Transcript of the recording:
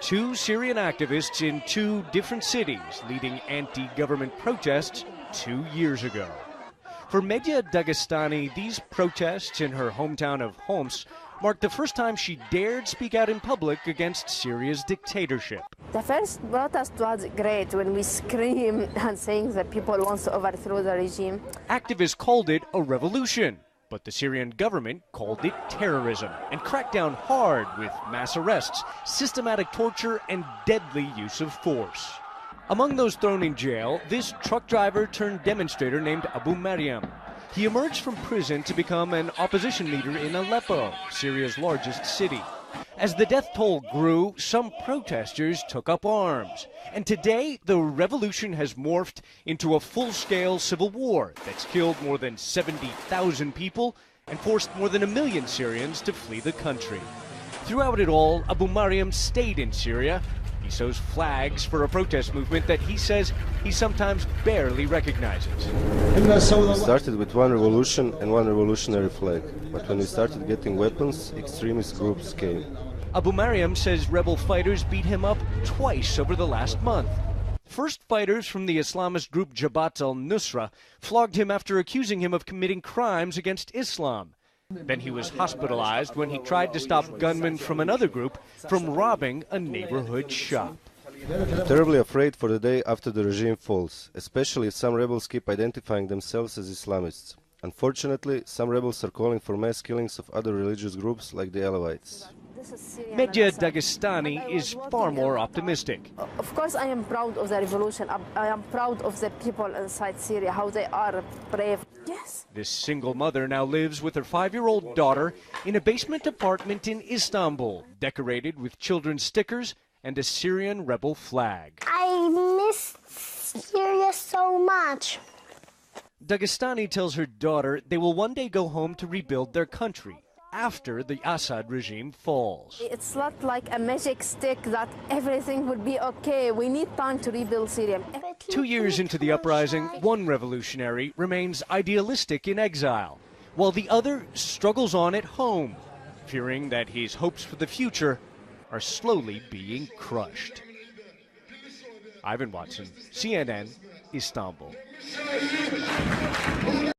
Two Syrian activists in two different cities leading anti-government protests 2 years ago. For Medya Dagestani, these protests in her hometown of Homs marked the first time she dared speak out in public against Syria's dictatorship. The first protest was great when we screamed and saying that people want to overthrow the regime. Activists called it a revolution, but the Syrian government called it terrorism and cracked down hard with mass arrests, systematic torture, and deadly use of force. Among those thrown in jail, this truck driver turned demonstrator named Abu Maryam. He emerged from prison to become an opposition leader in Aleppo, Syria's largest city. As the death toll grew, some protesters took up arms. And today, the revolution has morphed into a full-scale civil war that's killed more than 70,000 people and forced more than 1 million Syrians to flee the country. Throughout it all, Abu Maryam stayed in Syria. He sews flags for a protest movement that he says he sometimes barely recognizes. We started with one revolution and one revolutionary flag, but when we started getting weapons, extremist groups came. Abu Maryam says rebel fighters beat him up twice over the last month. First, fighters from the Islamist group Jabhat al-Nusra flogged him after accusing him of committing crimes against Islam. Then he was hospitalized when he tried to stop gunmen from another group from robbing a neighborhood shop. I'm terribly afraid for the day after the regime falls, especially if some rebels keep identifying themselves as Islamists. Unfortunately, some rebels are calling for mass killings of other religious groups like the Alawites. Medya Dagestani is far more optimistic. Of course, I am proud of the revolution. I am proud of the people inside Syria, how they are brave. Yes. This single mother now lives with her 5-year-old daughter in a basement apartment in Istanbul, decorated with children's stickers and a Syrian rebel flag. I miss Syria so much. Dagestani tells her daughter they will one day go home to rebuild their country after the Assad regime falls. It's not like a magic stick that everything will be okay. We need time to rebuild Syria. 2 years into the uprising, one revolutionary remains idealistic in exile, while the other struggles on at home, fearing that his hopes for the future are slowly being crushed. Ivan Watson, CNN, Istanbul.